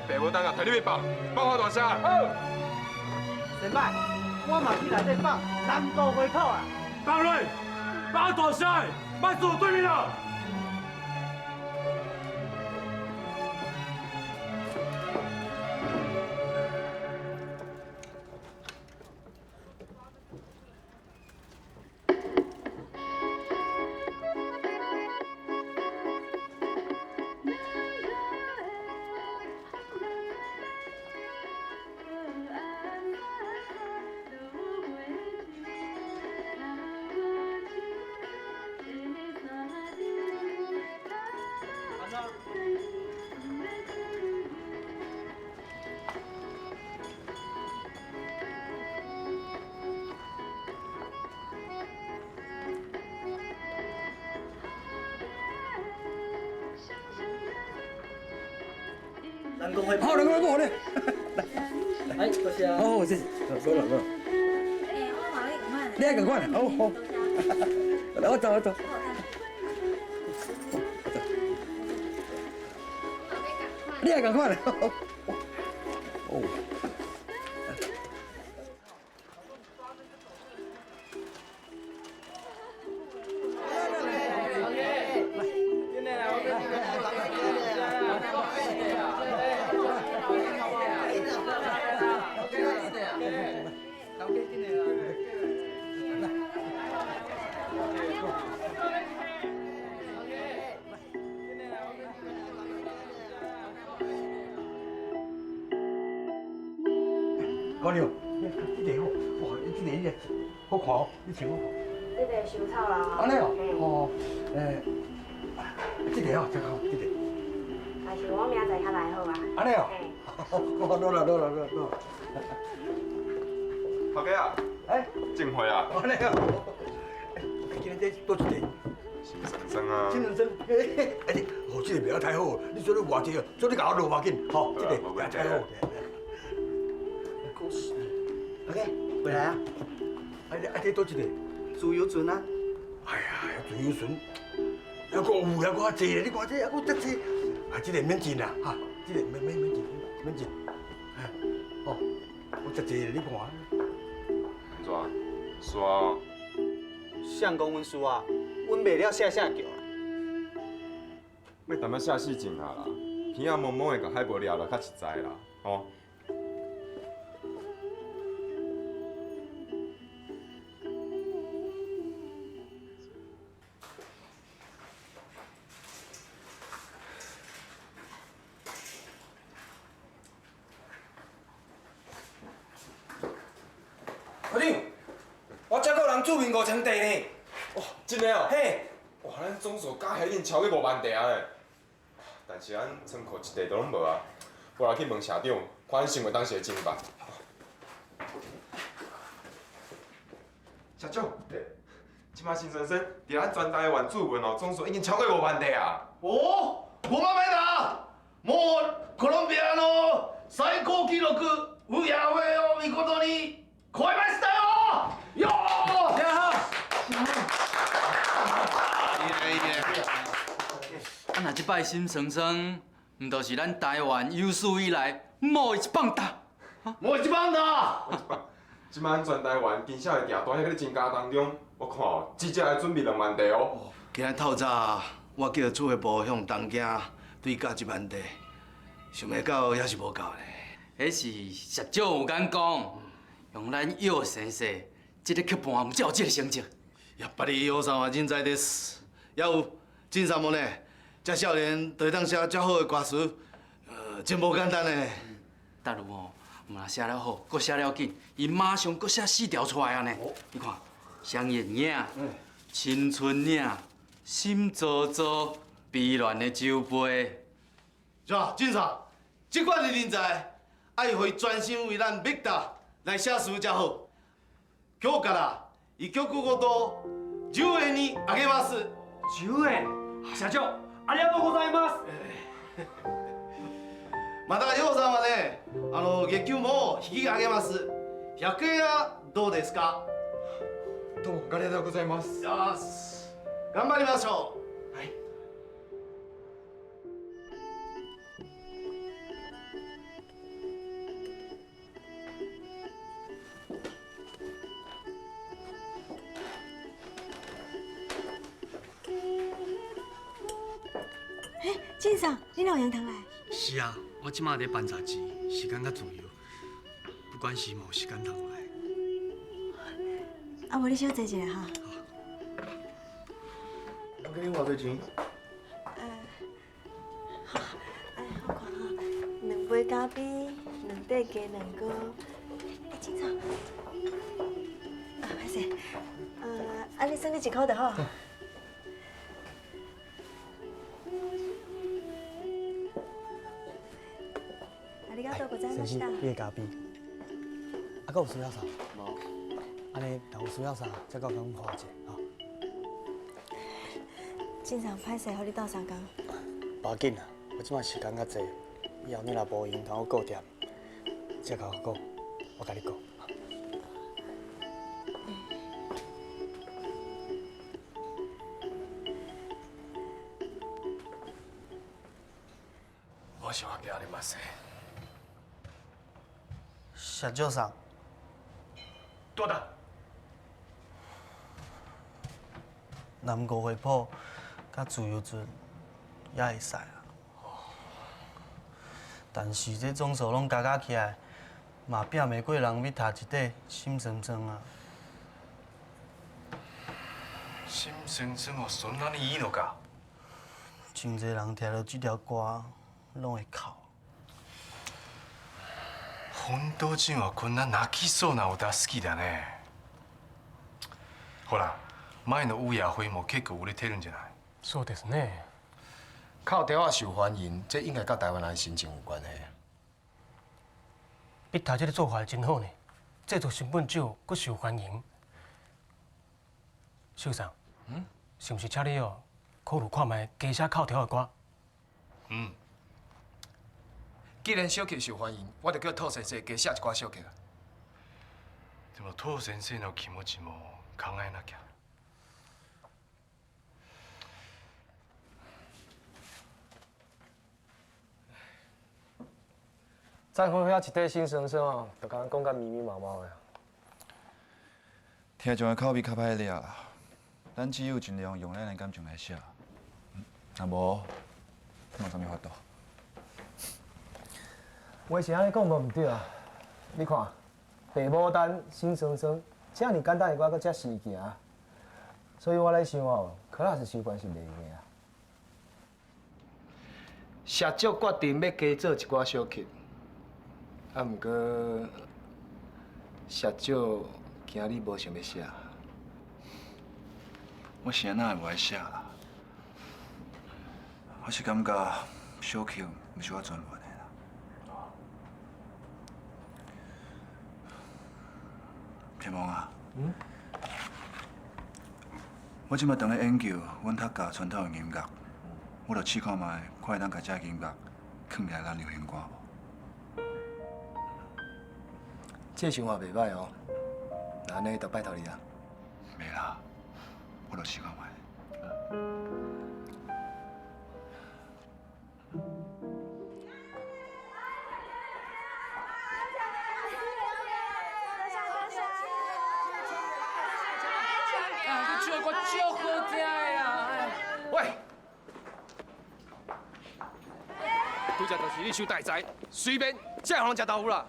爸母等下替你去放，放好大声。好。先摆，我嘛去内底放，南渡回口啊。放嘞，放大声，别做对面啊！好，两个人过来，来，多谢啊。好，谢谢，过来过来。你也赶快，好好。来，我走我走。你也赶快来。哦。高牛，你这个好，哇，你这个好看哦，你穿好看。这个收草啦。安尼哦，哦，这个哦，真好，这个。还是我明仔载较来好啊。安尼哦，好，落了。头家啊，正会啊。安尼哦，今天这多一个。新生啊。新人生，哦，这个名太好，你做你偌济哦，做你甲我落马紧，吼，这个名太好。OK， 回来啊！这多一个自由船啊！哎呀，自由船，还阁有较济咧，你看这还阁遮济，这个免钱啦，哈，这个免钱，哦，我遮济咧，你看。怎？煞？相公阮输啊，阮卖了下桥。要淡仔下死情下啦，鼻仔蒙蒙的，甲海无聊了，较实在啦，吼。科长，我接到人注明5000地呢。哇，真的哦？嘿，哇，咱总数加起来已经超过5万地啊嘞！但是咱仓库一地都拢无啊，我来去问社长，看咱生活当时会怎办。社长，即摆新生伫咱全台湾驻文哦，总数已经超过5万地啊！おお、5万枚だ。もうコロンビアの最高記録上上を見事に超えましたよ。よー。啊，那即摆新生生，毋就是咱台湾有史以来某一棒打？もう一番だ。即摆咱全台湾经销的订单还在增加当中，我看哦，至少要准备2万地哦。今日透早，我叫储备部向东京追加1万地，想要到也是无够咧。迄是社长有眼光，用咱药先生这个去盘，才有这个成绩。やっぱり予算は人材です。也有真三问呢，这少年就会当写遮好的歌词，真无简单呢。大如哦，嘛写了好，搁写了紧，伊马上搁写4条出来啊呢。你看，双眼影、青春影、心糟糟、悲恋的酒杯。是吧？警察，这款的人才，爱会专心为咱密达来写词才好。今日から一曲ごと10円にあげます。10円。社長、ありがとうございます。またようさんはね、月給も引き上げます。100円はどうですか？どうもありがとうございます。よし、頑張りましょう。晋嫂，你老杨堂来？是啊，我即马在办杂志，时间较自由，不管是无时间通来。啊，无你小坐一下哈。我给你偌多钱？好，我看哈，2杯咖啡，2块鸡2个。晋嫂，歹势，安尼算你1箍就好。ありがとうございました。你的咖啡，啊，搁有需要啥？无。安尼，若有需要啥，再甲我讲话者，吼。晋嫂，歹势，互你斗3工。无要紧啦，我即马时间较济，以后你若无闲通我顾店，再甲我讲，我甲你讲。我想要叫你马西。社长上，多大？南国花圃甲自由船也会使啊。但是这总数拢加起来，嘛拼袂过人要读一块心酸酸啊。心酸酸哦，孙仔你演落噶？真侪人听到这条歌，拢会哭。本当人はこんな泣きそうな歌好きだね。ほら、前の烏鸦灰も結構売れてるんじゃない？そうですね。靠台湾受欢迎，这应该跟台湾人的心情有关系。你头这个做法真好呢，制作成本少，阁受欢迎。秀长，是毋是请你哦，考虑看卖加写靠条的歌？既然小曲受欢迎，我就叫兔先生加写一寡小曲。でも当先生の気持ちも考えなきゃ。再好遐一块新生生哦，就甲咱讲甲密密麻麻的。听众的口味较歹了啦，咱只有尽量用咱的感情来写，若无，冇啥物法度。话是安尼讲无毋对啊，你看，白牡丹、新生生，这尔简单的歌，搁遮事件，所以我来想哦，可能是收关是袂用的啊。社长决定要加做一寡小曲。啊，毋过社长今日无想要写。我是安那会无爱写啦，我是感觉小曲毋是我专门的啦。天王啊，我即摆当咧研究阮客家传统的音乐，我著试看卖，看会当甲这音乐放来咱流行歌无？这想法袂歹哦，那安尼就拜托你啦。袂啦，我著试看卖。你唱歌足好听的啊！喂，拄则就是你收大财，随便这样人食豆腐啦。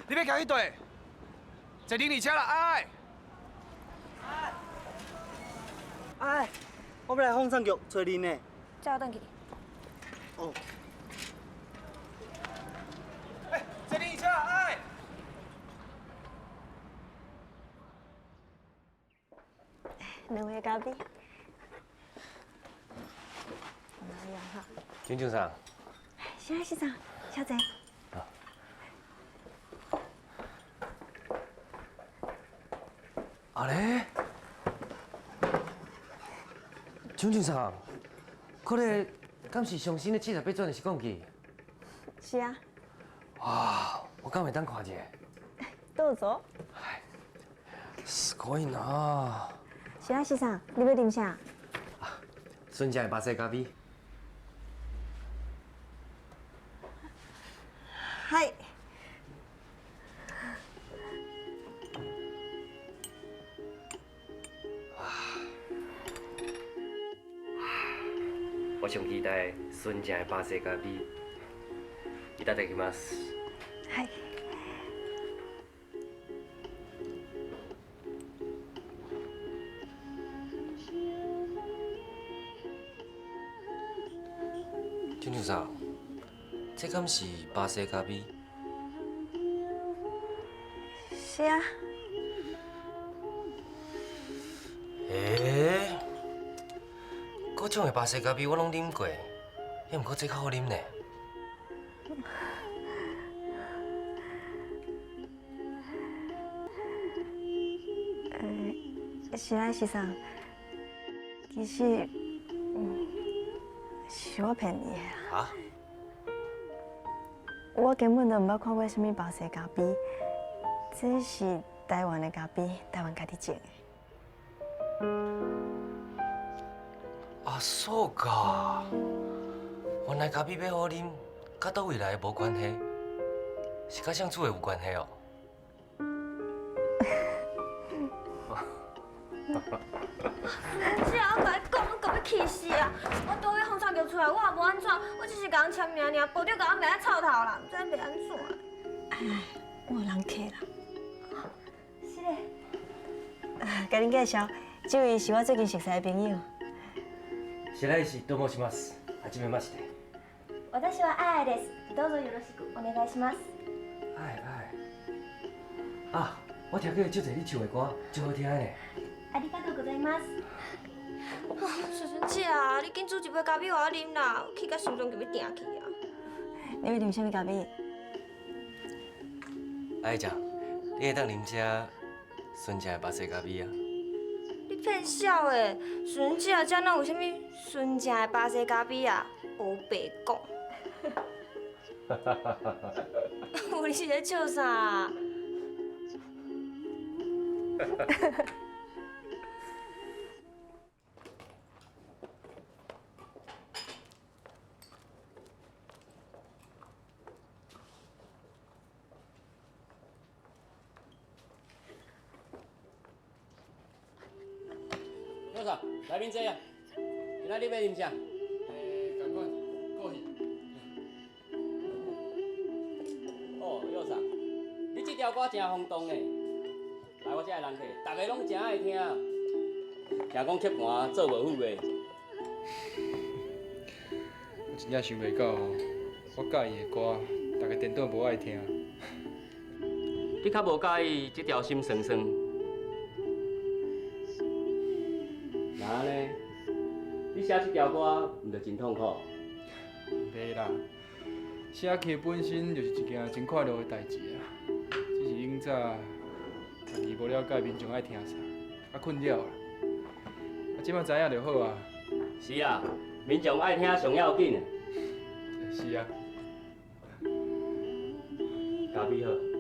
你要行去对？坐顶你车啦，哎！我要来放送局找恁呢。叫我转去。哦。这里一下，哎。两位嘉宾。军长上。是啊，先生，小姐。啊咧，军长，这个敢是上新的78转的时光机？是啊。哇，我敢会当看一下？どうぞ。すごいな。是啊，先生，你要啉啥？孙家的巴西咖啡。はい。我上期待孙家的巴西咖啡。いただきます。はい。军长，这敢是巴西咖啡？是啊。各种的巴西咖啡我拢啉过，也毋过这较好啉呢。是啊，先生。其实，是我骗你的啦。啊？我根本就唔捌看过什么巴西咖啡，这是台湾的咖啡，台湾家己种的。啊，そうか。原来咖啡要好啉，甲倒位来无关系，是甲相处的有关系哦。是啊，我甲你讲，我讲要气死啊！我倒去放送局出来，我也无安怎，我只是甲人签名尔，部长甲我骂啊臭头啦，唔知要安怎。哎，我有人客啦。是嘞。甲恁介绍，这位是我最近熟悉的朋友。白石と申します。はじめまして。私はあやです。どうぞよろしくお願いします。あ、我听过足侪你唱的歌，真好听呢。ありがとうございます。孙姐啊，你紧煮一杯咖啡互我啉啦，我气甲心脏就要定去啊。你要啉什么咖啡？爱讲，你会当啉这孙家的巴西咖啡啊？你骗笑诶！孙姐遮哪有啥物孙家的巴西咖啡啊？黑白讲。你是咧笑啥？多少？来宾这样，今仔日要啉啥？赶快过去。哦，佑啥？你这条歌真轰动诶！来我这的人客，大家拢真爱听。听讲吸盘做袂赴诶。我真正想袂到，我介意的歌，大家电脑无爱听。你较无介意这条心酸酸？那安尼，你写这条歌，毋就真痛苦？袂啦，写曲本身就是一件真快乐的代志啊。只是永早家己无了解民众爱听啥，啊困扰啦。啊，即摆知影就好啊。是啊，民众爱听上要紧。是啊。咖啡好。